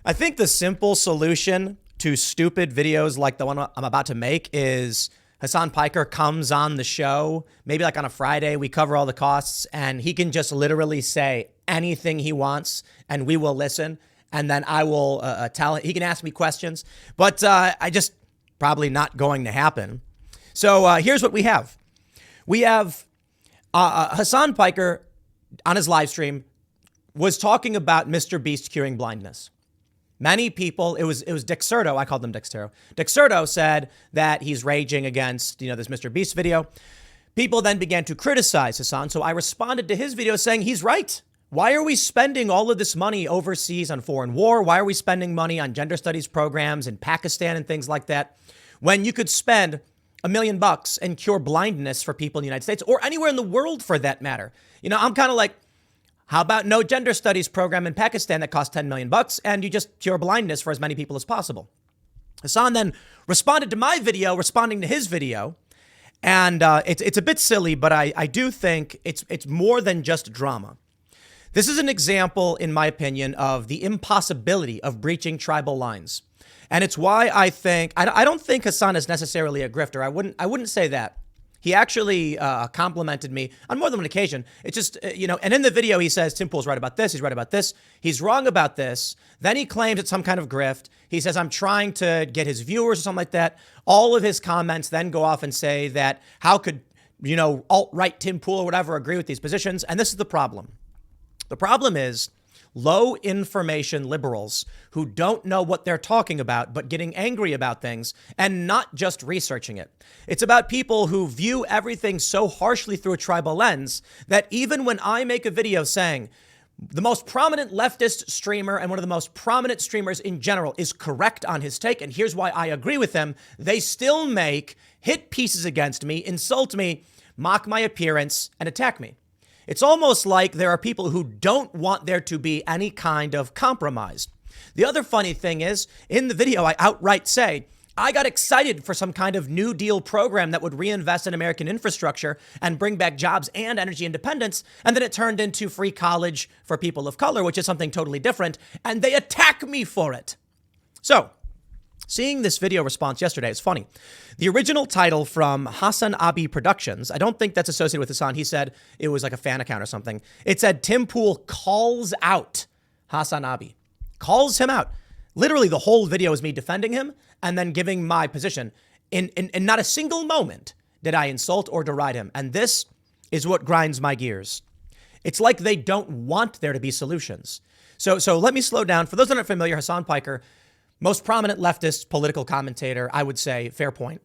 I think the simple solution to stupid videos like the one I'm about to make is Hasan Piker comes on the show, maybe like on a Friday, we cover all the costs, and he can just literally say anything he wants and we will listen. And then I will tell him, he can ask me questions, but I just probably not going to happen. So here's what we have. We have Hasan Piker on his live stream was talking about Mr. Beast curing blindness. Many people, it was Dick Serto, I called him Dick Serto. Dick Serto said that he's raging against, this Mr. Beast video. People then began to criticize Hasan, so I responded to his video saying he's right. Why are we spending all of this money overseas on foreign war? Why are we spending money on gender studies programs in Pakistan and things like that when you could spend $1 million and cure blindness for people in the United States or anywhere in the world for that matter? I'm kind of like, how about no gender studies program in Pakistan that costs $10 million and you just cure blindness for as many people as possible? Hasan then responded to my video, responding to his video. And it's a bit silly, but I do think it's more than just drama. This is an example, in my opinion, of the impossibility of breaching tribal lines. And it's why I think, I don't think Hasan is necessarily a grifter. I wouldn't say that. He actually complimented me on more than one occasion. It's just, and in the video, he says, Tim Pool's right about this. He's right about this. He's wrong about this. Then he claims it's some kind of grift. He says, I'm trying to get his viewers or something like that. All of his comments then go off and say that how could, alt-right Tim Pool or whatever agree with these positions? And this is the problem. The problem is low information liberals who don't know what they're talking about, but getting angry about things and not just researching it. It's about people who view everything so harshly through a tribal lens that even when I make a video saying the most prominent leftist streamer and one of the most prominent streamers in general is correct on his take, and here's why I agree with them, they still make hit pieces against me, insult me, mock my appearance, and attack me. It's almost like there are people who don't want there to be any kind of compromise. The other funny thing is, in the video, I outright say, I got excited for some kind of New Deal program that would reinvest in American infrastructure and bring back jobs and energy independence. And then it turned into free college for people of color, which is something totally different. And they attack me for it. So, seeing this video response yesterday is funny. The original title from Hassan Abi Productions, I don't think that's associated with Hasan. He said it was like a fan account or something. It said Tim Pool calls out Hassan Abi. Calls him out. Literally the whole video is me defending him and then giving my position. In not a single moment did I insult or deride him. And this is what grinds my gears. It's like they don't want there to be solutions. So let me slow down. For those that aren't familiar, Hasan Piker, most prominent leftist political commentator, I would say, fair point.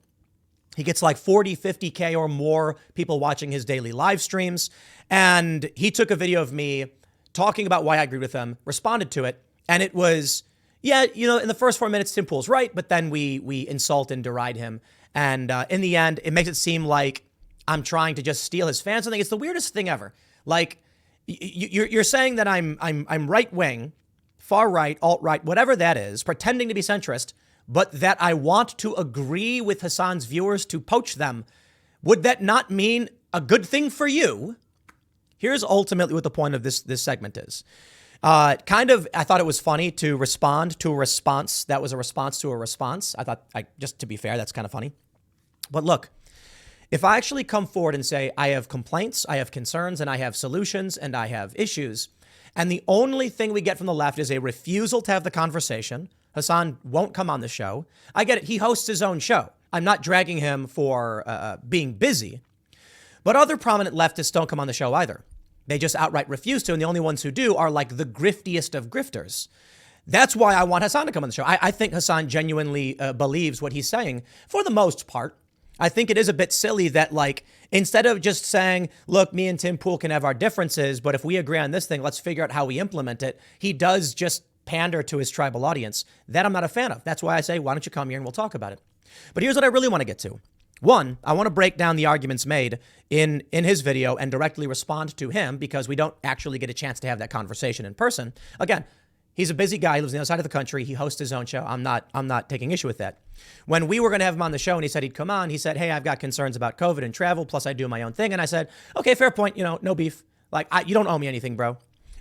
He gets like 40, 50K or more people watching his daily live streams. And he took a video of me talking about why I agreed with him, responded to it. And it was, in the first 4 minutes, Tim Pool's right. But then we insult and deride him. And in the end, it makes it seem like I'm trying to just steal his fans. I think it's the weirdest thing ever. Like, you're saying that I'm right wing, far right, alt right, whatever that is, pretending to be centrist, but that I want to agree with Hasan's viewers to poach them. Would that not mean a good thing for you? Here's ultimately what the point of this segment is. I thought it was funny to respond to a response that was a response to a response. I thought, just to be fair, that's kind of funny. But look, if I actually come forward and say I have complaints, I have concerns, and I have solutions, and I have issues, and the only thing we get from the left is a refusal to have the conversation. Hasan won't come on the show. I get it. He hosts his own show. I'm not dragging him for being busy. But other prominent leftists don't come on the show either. They just outright refuse to. And the only ones who do are like the griftiest of grifters. That's why I want Hasan to come on the show. I think Hasan genuinely believes what he's saying for the most part. I think it is a bit silly that, like, instead of just saying, look, me and Tim Pool can have our differences, but if we agree on this thing, let's figure out how we implement it. He does just pander to his tribal audience. That I'm not a fan of. That's why I say, why don't you come here and we'll talk about it? But here's what I really want to get to. One, I want to break down the arguments made in his video and directly respond to him because we don't actually get a chance to have that conversation in person. Again, he's a busy guy. He lives on the other side of the country. He hosts his own show. I'm not taking issue with that. When we were going to have him on the show and he said he'd come on, he said, hey, I've got concerns about COVID and travel. Plus I do my own thing. And I said, okay, fair point. No beef. Like, you don't owe me anything, bro.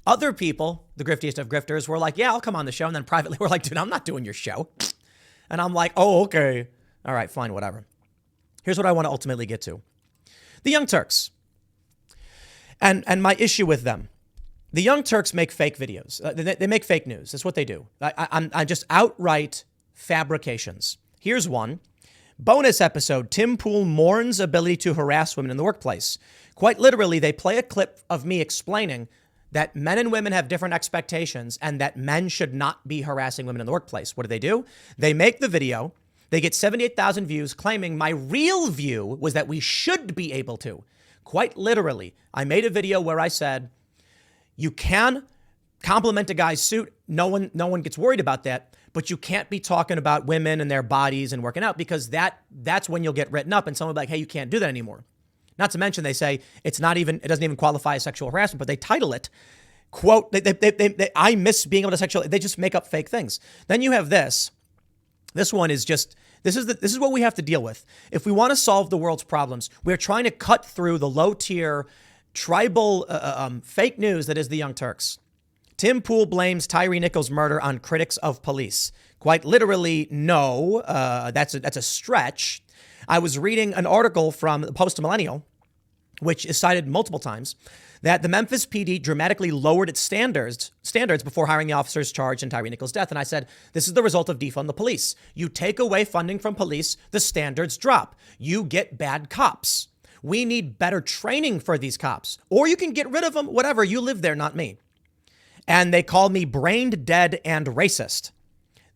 Other people, the griftiest of grifters, were like, yeah, I'll come on the show. And then privately we're like, dude, I'm not doing your show. And I'm like, oh, okay. All right, fine, whatever. Here's what I want to ultimately get to. The Young Turks. And my issue with them. The Young Turks make fake videos. They make fake news. That's what they do. I'm just outright fabrications. Here's one. Bonus episode, Tim Pool mourns ability to harass women in the workplace. Quite literally, they play a clip of me explaining that men and women have different expectations and that men should not be harassing women in the workplace. What do? They make the video. They get 78,000 views claiming my real view was that we should be able to. Quite literally, I made a video where I said, you can compliment a guy's suit. No one gets worried about that. But you can't be talking about women and their bodies and working out because that's when you'll get written up and someone will be like, hey, you can't do that anymore. Not to mention they say it doesn't even qualify as sexual harassment, but they title it, quote, I miss being able to they just make up fake things. Then you have this. This one is just, this is what we have to deal with. If we want to solve the world's problems, we're trying to cut through the low tier tribal fake news that is the Young Turks. Tim Pool blames Tyree Nichols' murder on critics of police. Quite literally, no, that's a stretch. I was reading an article from the Post-Millennial, which is cited multiple times, that the Memphis PD dramatically lowered its standards before hiring the officers charged in Tyree Nichols' death. And I said, this is the result of defund the police. You take away funding from police, the standards drop. You get bad cops. We need better training for these cops. Or you can get rid of them, whatever. You live there, not me. And they call me brain dead and racist.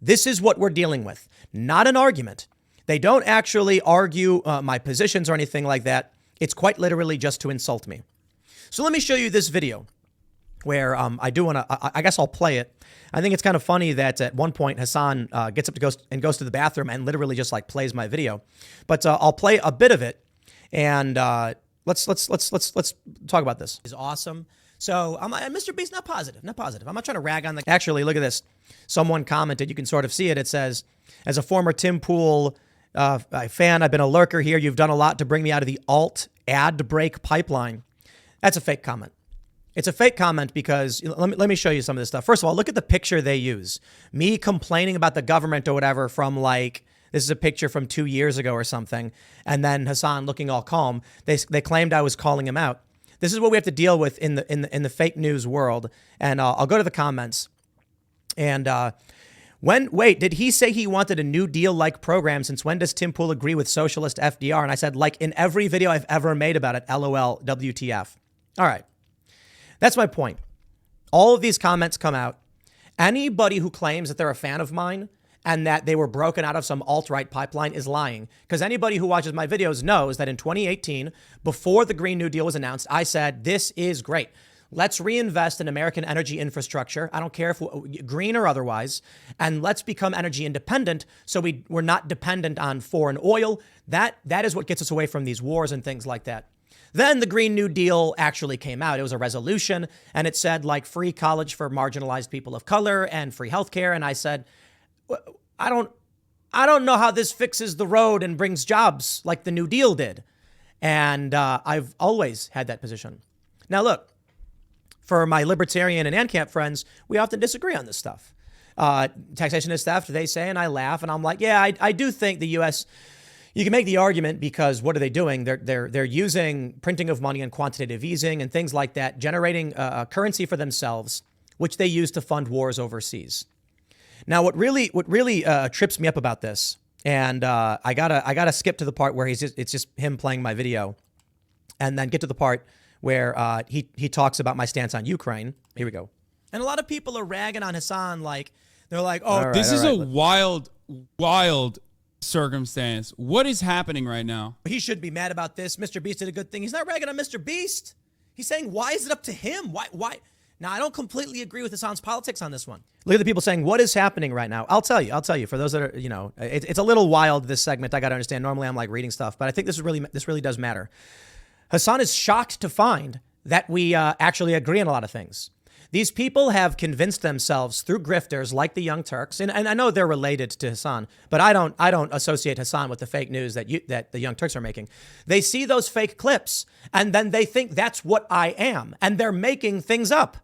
This is what we're dealing with, not an argument. They don't actually argue my positions or anything like that. It's quite literally just to insult me. So let me show you this video where I guess I'll play it. I think it's kind of funny that at one point Hasan gets up to goes to the bathroom and literally just like plays my video. But I'll play a bit of it and let's talk about this. It's awesome. So Mr. Beast, not positive. I'm not trying to rag on the... Actually, look at this. Someone commented, you can sort of see it. It says, as a former Tim Pool fan, I've been a lurker here. You've done a lot to bring me out of the alt ad break pipeline. That's a fake comment. It's a fake comment because let me show you some of this stuff. First of all, look at the picture they use. Me complaining about the government or whatever from like, this is a picture from 2 years ago or something. And then Hasan looking all calm. They claimed I was calling him out. This is what we have to deal with in the fake news world. And I'll go to the comments. And did he say he wanted a New Deal-like program? Since when does Tim Pool agree with socialist FDR? And I said, like in every video I've ever made about it, LOL, WTF. All right. That's my point. All of these comments come out. Anybody who claims that they're a fan of mine and that they were broken out of some alt-right pipeline is lying. Because anybody who watches my videos knows that in 2018, before the Green New Deal was announced, I said, this is great. Let's reinvest in American energy infrastructure. I don't care if green or otherwise. And let's become energy independent so we're not dependent on foreign oil. That is what gets us away from these wars and things like that. Then the Green New Deal actually came out. It was a resolution and it said like free college for marginalized people of color and free healthcare. And I said, I don't know how this fixes the road and brings jobs like the New Deal did. And I've always had that position. Now, look, for my libertarian and ANCAP friends, we often disagree on this stuff. Taxation is theft, they say, and I laugh. And I'm like, yeah, I do think the U.S., you can make the argument because what are they doing? They're using printing of money and quantitative easing and things like that, generating a currency for themselves, which they use to fund wars overseas. Now, what really trips me up about this, and I gotta skip to the part where it's just him playing my video, and then get to the part where he talks about my stance on Ukraine. Here we go. And a lot of people are ragging on Hasan, like they're like, "Oh, this is a wild circumstance. What is happening right now? He should be mad about this. Mr. Beast did a good thing. He's not ragging on Mr. Beast. He's saying, why is it up to him? Why? Now, I don't completely agree with Hasan's politics on this one. Look at the people saying, what is happening right now? I'll tell you. For those that are, it's a little wild, this segment. I got to understand. Normally, I'm like reading stuff, but I think this really does matter. Hasan is shocked to find that we actually agree on a lot of things. These people have convinced themselves through grifters like the Young Turks, and I know they're related to Hasan, but I don't associate Hasan with the fake news that the Young Turks are making. They see those fake clips, and then they think that's what I am, and they're making things up.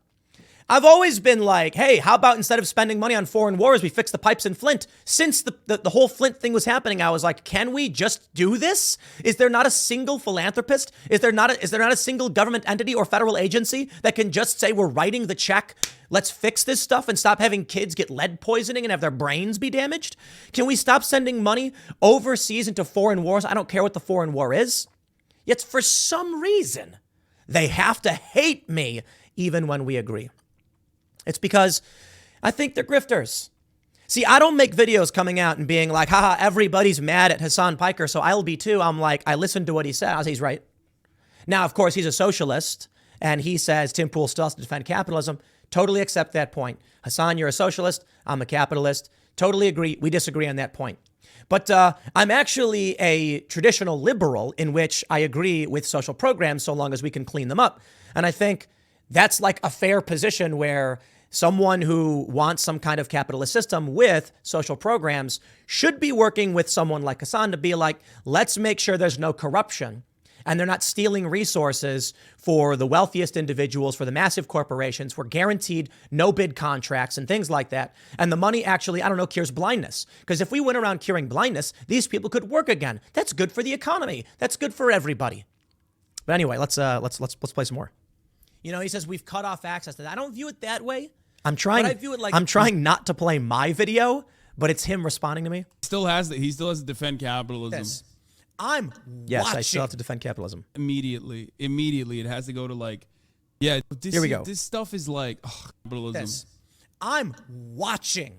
I've always been like, hey, how about instead of spending money on foreign wars, we fix the pipes in Flint? Since the whole Flint thing was happening, I was like, can we just do this? Is there not a single philanthropist? Is there not a single government entity or federal agency that can just say we're writing the check? Let's fix this stuff and stop having kids get lead poisoning and have their brains be damaged? Can we stop sending money overseas into foreign wars? I don't care what the foreign war is. Yet for some reason, they have to hate me even when we agree. It's because I think they're grifters. See, I don't make videos coming out and being like, haha, everybody's mad at Hasan Piker, so I'll be too. I'm like, I listened to what he said. I was, he's right. Now, of course, he's a socialist, and he says Tim Pool still has to defend capitalism. Totally accept that point. Hasan, you're a socialist. I'm a capitalist. Totally agree. We disagree on that point. But I'm actually a traditional liberal in which I agree with social programs so long as we can clean them up. And I think that's like a fair position where someone who wants some kind of capitalist system with social programs should be working with someone like Hasan to be like, let's make sure there's no corruption and they're not stealing resources for the wealthiest individuals, for the massive corporations. We're guaranteed no bid contracts and things like that. And the money actually, I don't know, cures blindness. Because if we went around curing blindness, these people could work again. That's good for the economy. That's good for everybody. But anyway, let's play some more. You know, he says we've cut off access to that. I don't view it that way. I view it like I'm trying not to play my video, but it's him responding to me. He still has to defend capitalism. Yes. I still have to defend capitalism. Immediately, it has to go to like, yeah. Here we go. This stuff is like capitalism. Yes. I'm watching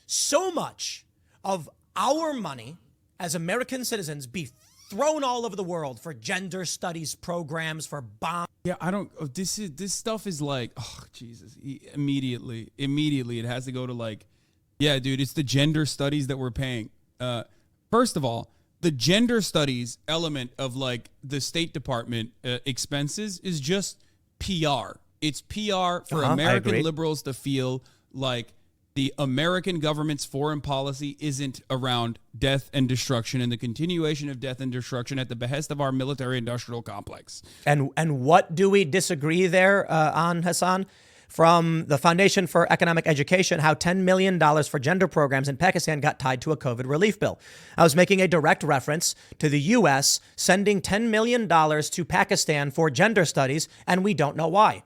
so much of our money as American citizens be thrown all over the world for gender studies programs, for bombs. Yeah, I don't. This stuff is like, Jesus. Immediately, it has to go to like, yeah, dude. It's the gender studies that we're paying. First of all, the gender studies element of like the State Department expenses is just PR. It's PR for American liberals to feel like the American government's foreign policy isn't around death and destruction and the continuation of death and destruction at the behest of our military-industrial complex. And what do we disagree there on, Hasan? From the Foundation for Economic Education, how $10 million for gender programs in Pakistan got tied to a COVID relief bill. I was making a direct reference to the U.S. sending $10 million to Pakistan for gender studies, and we don't know why.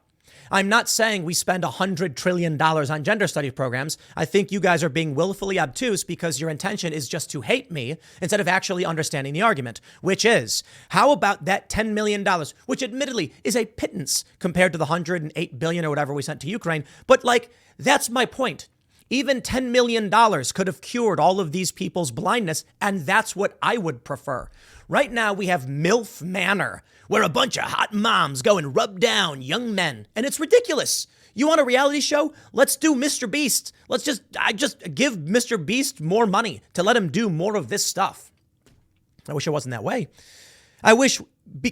I'm not saying we spend $100 trillion on gender study programs. I think you guys are being willfully obtuse because your intention is just to hate me instead of actually understanding the argument, which is, how about that $10 million, which admittedly is a pittance compared to the $108 billion or whatever we sent to Ukraine. But like, that's my point. Even $10 million could have cured all of these people's blindness, and that's what I would prefer. Right now, we have MILF Manor, where a bunch of hot moms go and rub down young men, and it's ridiculous. You want a reality show? Let's do Mr. Beast. I just give Mr. Beast more money to let him do more of this stuff. I wish it wasn't that way. I wish,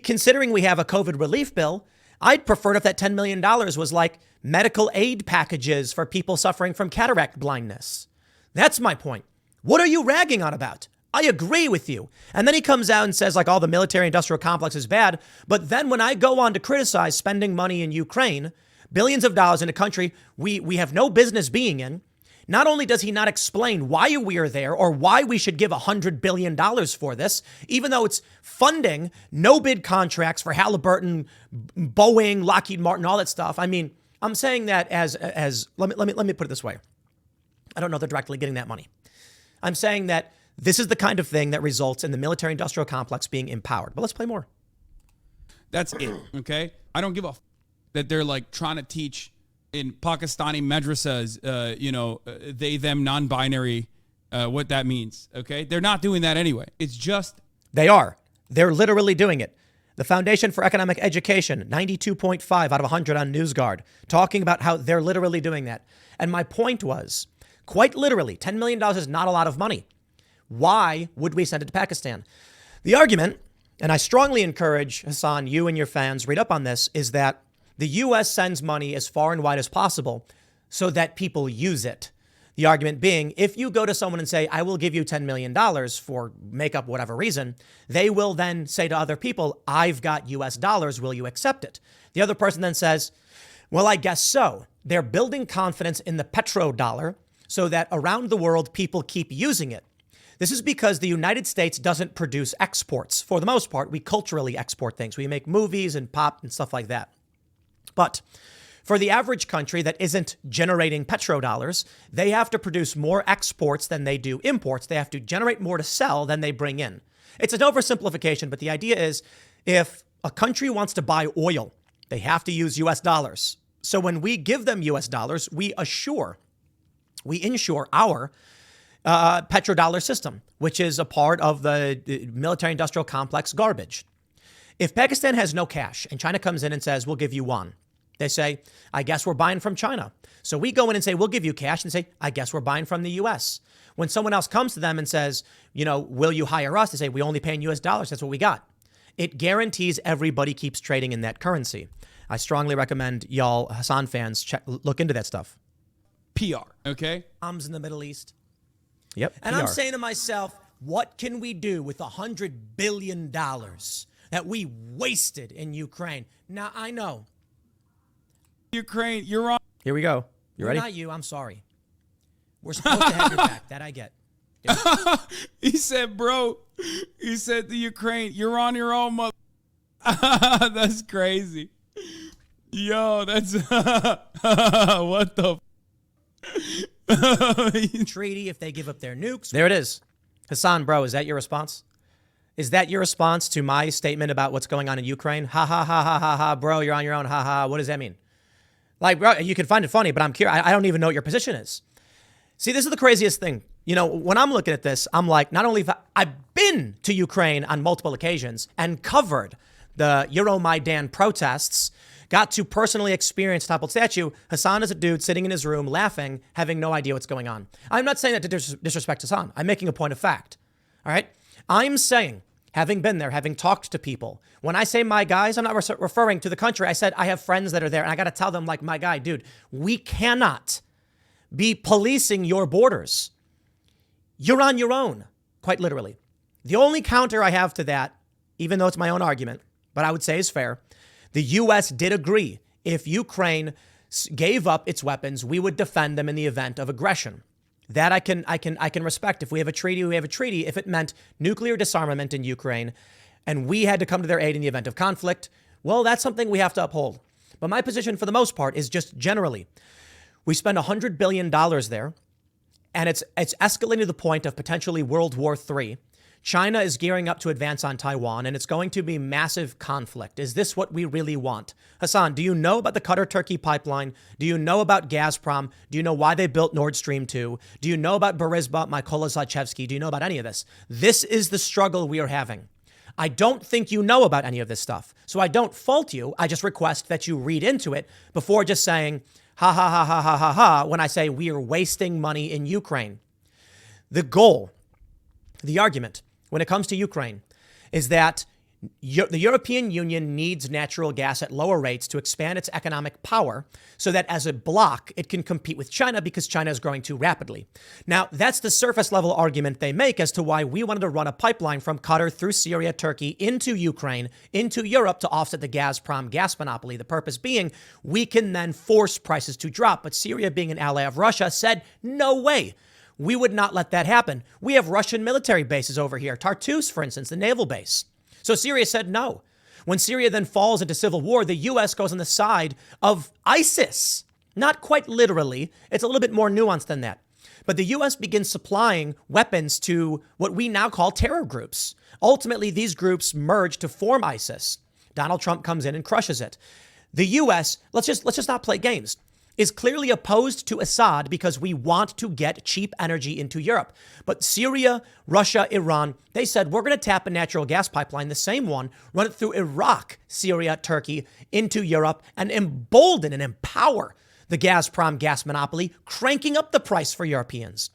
considering we have a COVID relief bill, I'd prefer if that $10 million was like medical aid packages for people suffering from cataract blindness. That's my point. What are you ragging on about? I agree with you. And then he comes out and says like all the military industrial complex is bad. But then when I go on to criticize spending money in Ukraine, billions of dollars in a country we have no business being in, not only does he not explain why we are there or why we should give $100 billion for this, even though it's funding no bid contracts for Halliburton, Boeing, Lockheed Martin, all that stuff. I mean, I'm saying that as let me put it this way. I don't know they're directly getting that money. I'm saying that this is the kind of thing that results in the military industrial complex being empowered. But let's play more. That's it. Okay. I don't give a that they're like trying to teach in Pakistani madrasas, they, them, non-binary, what that means. Okay. They're not doing that anyway. It's just. They are. They're literally doing it. The Foundation for Economic Education, 92.5 out of 100 on NewsGuard, talking about how they're literally doing that. And my point was, quite literally, $10 million is not a lot of money. Why would we send it to Pakistan? The argument, and I strongly encourage, Hasan, you and your fans, read up on this, is that the U.S. sends money as far and wide as possible so that people use it. The argument being, if you go to someone and say, I will give you $10 million for make up whatever reason, they will then say to other people, I've got U.S. dollars. Will you accept it? The other person then says, well, I guess so. they're building confidence in the petrodollar so that around the world, people keep using it. This is because the United States doesn't produce exports. For the most part, we culturally export things. We make movies and pop and stuff like that. But for the average country that isn't generating petrodollars, they have to produce more exports than they do imports. They have to generate more to sell than they bring in. It's an oversimplification, but the idea is if a country wants to buy oil, they have to use US dollars. So when we give them US dollars, we insure our petrodollar system, which is a part of the military-industrial complex garbage. If Pakistan has no cash and China comes in and says, we'll give you yuan, they say, I guess we're buying from China. So we go in and say, we'll give you cash, and say, I guess we're buying from the U.S. When someone else comes to them and says, will you hire us? They say, we only pay in U.S. dollars. That's what we got. It guarantees everybody keeps trading in that currency. I strongly recommend y'all Hasan fans look into that stuff. PR, okay? Arms in the Middle East. Yep. And PR. I'm saying to myself, what can we do with $100 billion that we wasted in Ukraine? Now, I know. Ukraine, you're on. Here we go. You ready? Uh, Not you. I'm sorry. We're supposed to have your back. That I get. He said, bro, he said to Ukraine, you're on your own, mother. That's crazy. Yo, that's what the treaty if they give up their nukes. There it is. Hasan, bro, is that your response? Is that your response to my statement about what's going on in Ukraine? Ha, ha, ha, ha, ha, ha, bro, you're on your own. Ha, ha. What does that mean? Like, bro, you can find it funny, but I'm curious. I don't even know what your position is. See, this is the craziest thing. When I'm looking at this, I'm like, not only have I've been to Ukraine on multiple occasions and covered the Euromaidan protests, got to personally experience toppled statue. Hasan is a dude sitting in his room laughing, having no idea what's going on. I'm not saying that to disrespect Hasan. I'm making a point of fact. All right. I'm saying, having been there, having talked to people, when I say my guys, I'm not referring to the country. I said I have friends that are there, and I got to tell them, like, my guy, dude, we cannot be policing your borders. You're on your own, quite literally. The only counter I have to that, even though it's my own argument, but I would say is fair, the U.S. did agree if Ukraine gave up its weapons, we would defend them in the event of aggression. That I can respect. If we have a treaty, we have a treaty. If it meant nuclear disarmament in Ukraine and we had to come to their aid in the event of conflict, well, that's something we have to uphold. But my position for the most part is just generally, we spend $100 billion there, and it's escalating to the point of potentially World War III. China is gearing up to advance on Taiwan, and it's going to be massive conflict. Is this what we really want? Hasan, do you know about the Qatar-Turkey pipeline? Do you know about Gazprom? Do you know why they built Nord Stream 2? Do you know about Burisma, Mykola Zlochevsky? Do you know about any of this? This is the struggle we are having. I don't think you know about any of this stuff. So I don't fault you. I just request that you read into it before just saying, ha, ha, ha, ha, ha, ha, ha, when I say we are wasting money in Ukraine. The goal, the argument, when it comes to Ukraine, is that the European Union needs natural gas at lower rates to expand its economic power so that as a bloc, it can compete with China because China is growing too rapidly. Now, that's the surface level argument they make as to why we wanted to run a pipeline from Qatar through Syria, Turkey, into Ukraine, into Europe to offset the Gazprom gas monopoly. The purpose being we can then force prices to drop. But Syria, being an ally of Russia, said, no way. We would not let that happen. We have Russian military bases over here. Tartus, for instance, the naval base. So Syria said no. When Syria then falls into civil war, the U.S. goes on the side of ISIS. Not quite literally. It's a little bit more nuanced than that. But the U.S. begins supplying weapons to what we now call terror groups. Ultimately, these groups merge to form ISIS. Donald Trump comes in and crushes it. The U.S., let's just not play games, is clearly opposed to Assad because we want to get cheap energy into Europe. But Syria, Russia, Iran, they said, we're going to tap a natural gas pipeline, the same one, run it through Iraq, Syria, Turkey, into Europe, and embolden and empower the Gazprom gas monopoly, cranking up the price for Europeans.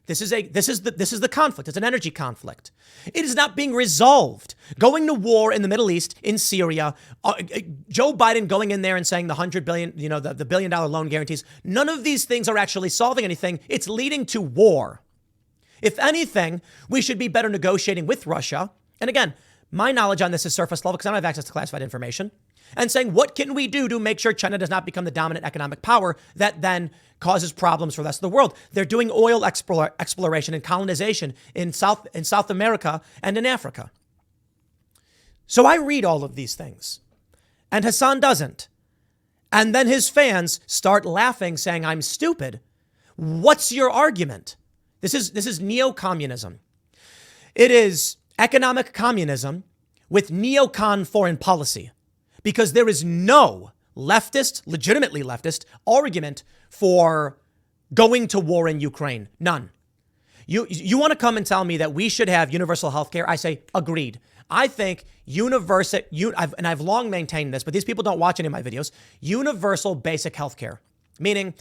This is the conflict. It's an energy conflict. It is not being resolved. Going to war in the Middle East, in Syria, Joe Biden going in there and saying the $100 billion, the $1 billion loan guarantees. None of these things are actually solving anything. It's leading to war. If anything, we should be better negotiating with Russia. And again, my knowledge on this is surface level because I don't have access to classified information. and saying, what can we do to make sure China does not become the dominant economic power that then causes problems for the rest of the world? They're doing oil exploration and colonization in South America and in Africa. So I read all of these things, and Hasan doesn't. And then his fans start laughing, saying, I'm stupid. What's your argument? This is neo-communism. It is economic communism with neocon foreign policy, because there is no leftist, legitimately leftist, argument for going to war in Ukraine. None. You want to come and tell me that we should have universal health care? I say, agreed. I think I've long maintained this, but these people don't watch any of my videos, universal basic health care, meaning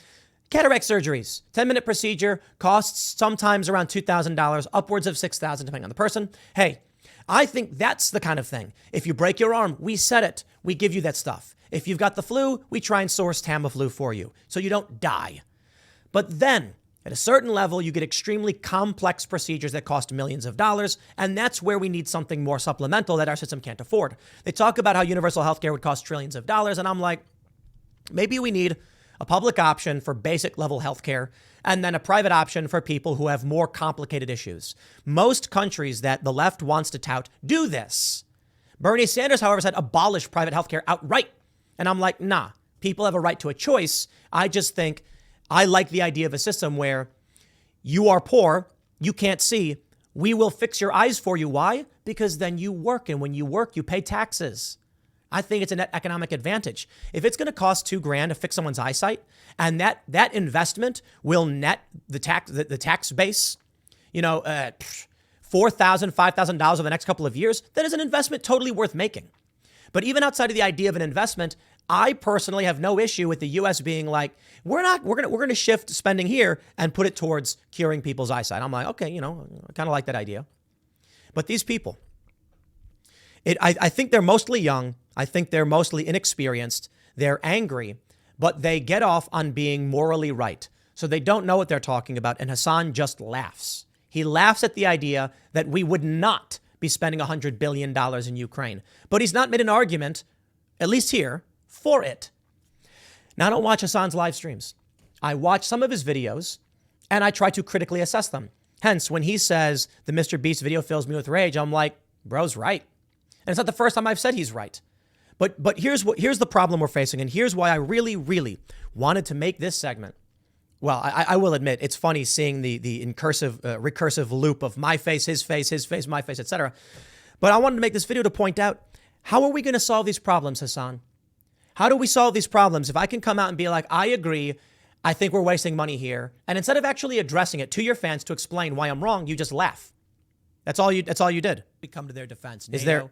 cataract surgeries, 10-minute procedure, costs sometimes around $2,000, upwards of $6,000, depending on the person. Hey, I think that's the kind of thing. If you break your arm, we set it. We give you that stuff. If you've got the flu, we try and source Tamiflu for you so you don't die. But then, at a certain level, you get extremely complex procedures that cost millions of dollars, and that's where we need something more supplemental that our system can't afford. They talk about how universal healthcare would cost trillions of dollars, and I'm like, maybe we need a public option for basic level healthcare and then a private option for people who have more complicated issues. Most countries that the left wants to tout do this. Bernie Sanders, however, said abolish private healthcare outright. And I'm like, nah, people have a right to a choice. I just think I like the idea of a system where you are poor, you can't see, we will fix your eyes for you. Why? Because then you work, and when you work, you pay taxes. I think it's a net economic advantage. If it's going to cost $2,000 to fix someone's eyesight, and that investment will net the tax base, $4,000, $5,000 over the next couple of years, that is an investment totally worth making. But even outside of the idea of an investment, I personally have no issue with the U.S. being like, we're going to shift spending here and put it towards curing people's eyesight. I'm like, okay, I kind of like that idea. But these people, I think they're mostly young. I think they're mostly inexperienced. They're angry, but they get off on being morally right. So they don't know what they're talking about. And Hasan just laughs. He laughs at the idea that we would not be spending $100 billion in Ukraine. But he's not made an argument, at least here, for it. Now, I don't watch Hasan's live streams. I watch some of his videos, and I try to critically assess them. Hence, when he says the Mr. Beast video fills me with rage, I'm like, bro's right. And it's not the first time I've said he's right. But here's the problem we're facing, and here's why I really, really wanted to make this segment. Well, I will admit, it's funny seeing the recursive loop of my face, my face, etc. But I wanted to make this video to point out, how are we going to solve these problems, Hasan? How do we solve these problems? If I can come out and be like, I agree, I think we're wasting money here, and instead of actually addressing it to your fans to explain why I'm wrong, you just laugh. That's all you did. We come to their defense. Is there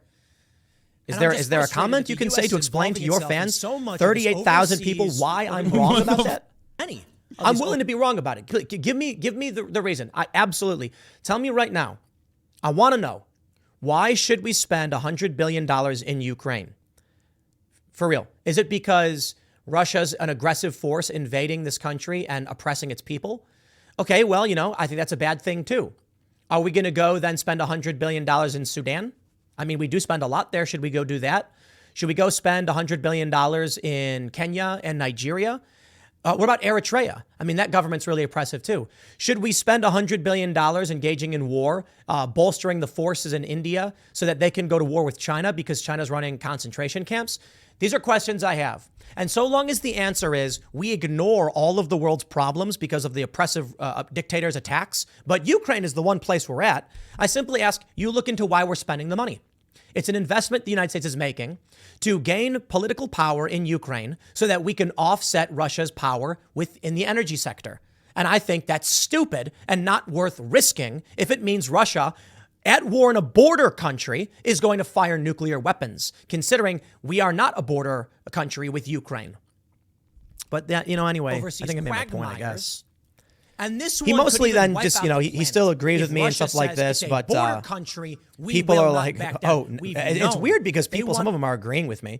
a comment you can say to explain to your fans, 38,000 people, why I'm wrong about that? I'm willing to be wrong about it. Give me the reason. Absolutely. Tell me right now. I want to know, why should we spend $100 billion in Ukraine? For real. Is it because Russia's an aggressive force invading this country and oppressing its people? Okay, well, I think that's a bad thing too. Are we going to go then spend $100 billion in Sudan? I mean, we do spend a lot there. Should we go do that? Should we go spend $100 billion in Kenya and Nigeria? What about Eritrea? I mean, that government's really oppressive too. Should we spend $100 billion engaging in war, bolstering the forces in India so that they can go to war with China because China's running concentration camps? These are questions I have. And so long as the answer is we ignore all of the world's problems because of the oppressive dictators' attacks, but Ukraine is the one place we're at, I simply ask you look into why we're spending the money. It's an investment the United States is making to gain political power in Ukraine so that we can offset Russia's power within the energy sector. And I think that's stupid and not worth risking if it means Russia, at war in a border country, is going to fire nuclear weapons, considering we are not a border country with Ukraine. But that, anyway, I think I made my point, I guess. And this he mostly then just, he still agrees with me and stuff like this, but people are like, oh, it's weird because some of them are agreeing with me.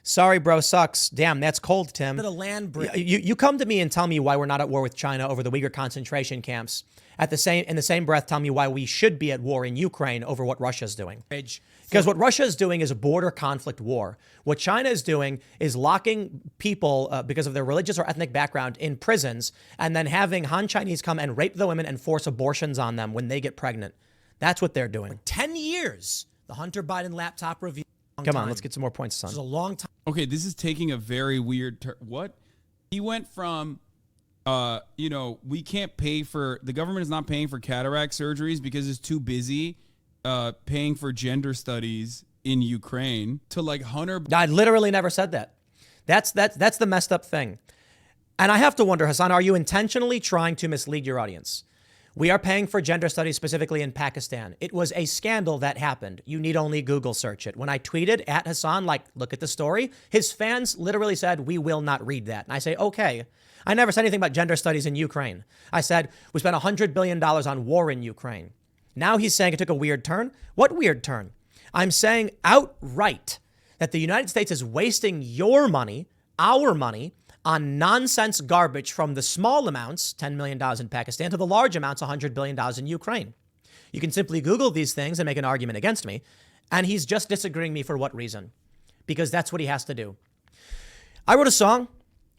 Sorry, bro, sucks. Damn, that's cold, Tim. The land bridge. You come to me and tell me why we're not at war with China over the Uyghur concentration camps. In the same breath, tell me why we should be at war in Ukraine over what Russia's doing. Because what Russia is doing is a border conflict war. What China is doing is locking people because of their religious or ethnic background in prisons and then having Han Chinese come and rape the women and force abortions on them when they get pregnant. That's what they're doing. 10 years. The Hunter Biden laptop review. Come on, let's get some more points, son. This is a long time. Okay, this is taking a very weird turn. What? He went from, we can't pay for, the government is not paying for cataract surgeries because it's too busy paying for gender studies in Ukraine to like Hunter. I literally never said that. That's the messed up thing. And I have to wonder, Hasan, are you intentionally trying to mislead your audience? We are paying for gender studies specifically in Pakistan. It was a scandal that happened. You need only Google search it. When I tweeted at Hasan, like, look at the story, his fans literally said, we will not read that. And I say, okay. I never said anything about gender studies in Ukraine. I said, we spent $100 billion on war in Ukraine. Now he's saying it took a weird turn. What weird turn? I'm saying outright that the United States is wasting your money, our money, on nonsense garbage from the small amounts, $10 million in Pakistan, to the large amounts, $100 billion in Ukraine. You can simply Google these things and make an argument against me. And he's just disagreeing me for what reason? Because that's what he has to do. I wrote a song.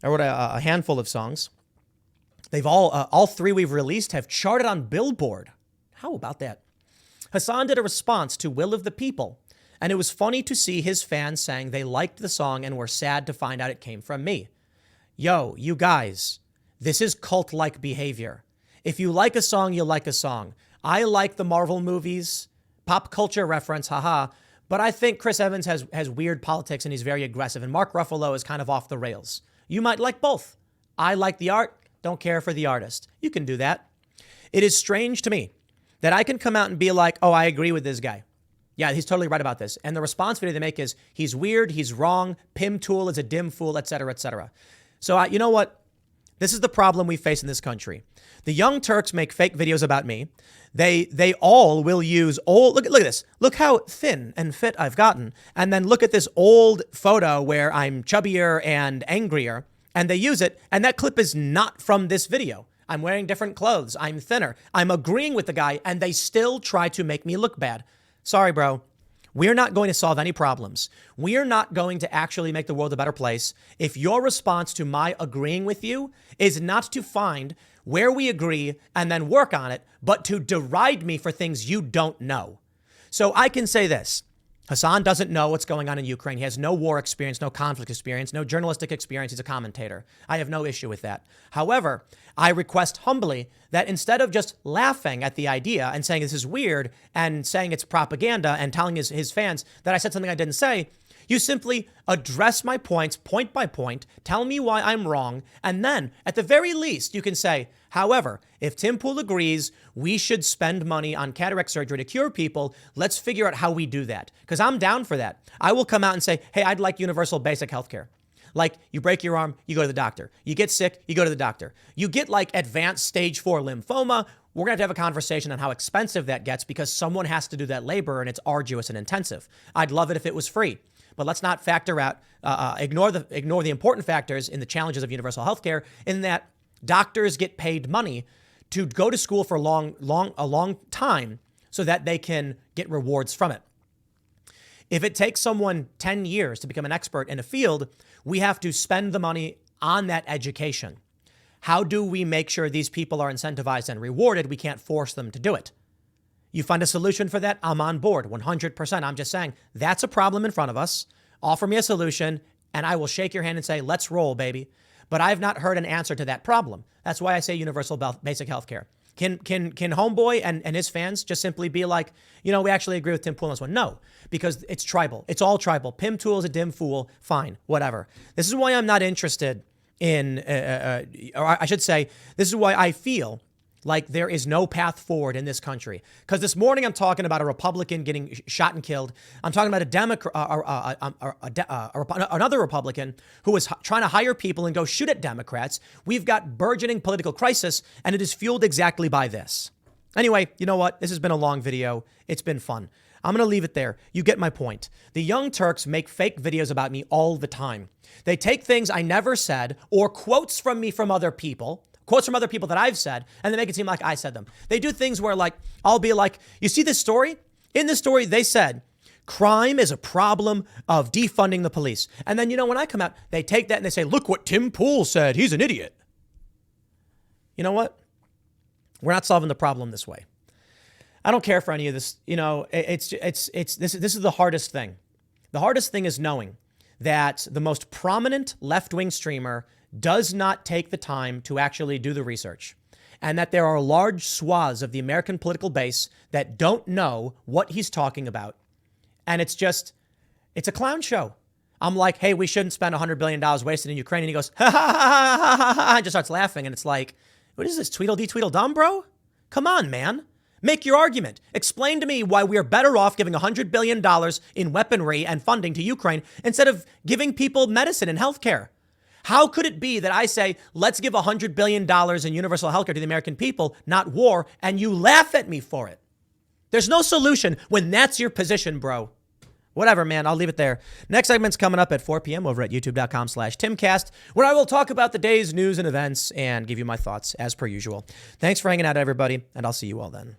I wrote a handful of songs. They've all three we've released have charted on Billboard. How about that? Hasan did a response to Will of the People. And it was funny to see his fans saying they liked the song and were sad to find out it came from me. Yo, you guys, this is cult-like behavior. If you like a song, you like a song. I like the Marvel movies, pop culture reference, haha, but I think Chris Evans has weird politics and he's very aggressive, and Mark Ruffalo is kind of off the rails. You might like both. I like the art, don't care for the artist. You can do that. It is strange to me that I can come out and be like, oh, I agree with this guy. Yeah, he's totally right about this. And the response video they make is, he's weird, he's wrong, Pim Tool is a dim fool, etc., etc. So you know what? This is the problem we face in this country. The Young Turks make fake videos about me. They all will use old, look at this. Look how thin and fit I've gotten. And then look at this old photo where I'm chubbier and angrier. And they use it. And that clip is not from this video. I'm wearing different clothes. I'm thinner. I'm agreeing with the guy. And they still try to make me look bad. Sorry, bro. We're not going to solve any problems. We are not going to actually make the world a better place if your response to my agreeing with you is not to find where we agree and then work on it, but to deride me for things you don't know. So I can say this. Hasan doesn't know what's going on in Ukraine. He has no war experience, no conflict experience, no journalistic experience. He's a commentator. I have no issue with that. However, I request humbly that instead of just laughing at the idea and saying this is weird and saying it's propaganda and telling his fans that I said something I didn't say, you simply address my points point by point, tell me why I'm wrong, and then, at the very least, you can say, however, if Tim Pool agrees we should spend money on cataract surgery to cure people, let's figure out how we do that. Because I'm down for that. I will come out and say, hey, I'd like universal basic health care. Like, you break your arm, you go to the doctor. You get sick, you go to the doctor. You get, like, advanced stage 4 lymphoma, we're going to have a conversation on how expensive that gets because someone has to do that labor and it's arduous and intensive. I'd love it if it was free. But let's not factor out, ignore the important factors in the challenges of universal health care in that doctors get paid money to go to school for a long time so that they can get rewards from it. If it takes someone 10 years to become an expert in a field, we have to spend the money on that education. How do we make sure these people are incentivized and rewarded? We can't force them to do it. You find a solution for that, I'm on board, 100%. I'm just saying that's a problem in front of us. Offer me a solution, and I will shake your hand and say, let's roll, baby. But I've not heard an answer to that problem. That's why I say universal basic health care. Can Homeboy and his fans just simply be like, we actually agree with Tim Pool on this one? No, because it's tribal. It's all tribal. Pim Tool is a dim fool. Fine, whatever. This is why I'm not interested in, or I should say, this is why I feel like there is no path forward in this country. Because this morning I'm talking about a Republican getting shot and killed. I'm talking about another Republican who was trying to hire people and go shoot at Democrats. We've got burgeoning political crisis, and it is fueled exactly by this. Anyway, you know what? This has been a long video. It's been fun. I'm going to leave it there. You get my point. The Young Turks make fake videos about me all the time. They take things I never said or quotes from me from other people, quotes from other people that I've said, and they make it seem like I said them. They do things where like, I'll be like, you see this story? In this story, they said, crime is a problem of defunding the police. And then, when I come out, they take that and they say, look what Tim Pool said. He's an idiot. You know what? We're not solving the problem this way. I don't care for any of this. This is the hardest thing. The hardest thing is knowing that the most prominent left-wing streamer does not take the time to actually do the research, and that there are large swaths of the American political base that don't know what he's talking about. And it's a clown show. I'm like, hey, we shouldn't spend $100 billion wasted in Ukraine. And he goes, ha, ha, ha, ha, ha, ha, and just starts laughing. And it's like, what is this, Tweedledee Tweedledum, bro? Come on, man. Make your argument. Explain to me why we are better off giving $100 billion in weaponry and funding to Ukraine instead of giving people medicine and healthcare. How could it be that I say, let's give $100 billion in universal healthcare to the American people, not war, and you laugh at me for it? There's no solution when that's your position, bro. Whatever, man. I'll leave it there. Next segment's coming up at 4 p.m. over at youtube.com/TimCast, where I will talk about the day's news and events and give you my thoughts as per usual. Thanks for hanging out, everybody, and I'll see you all then.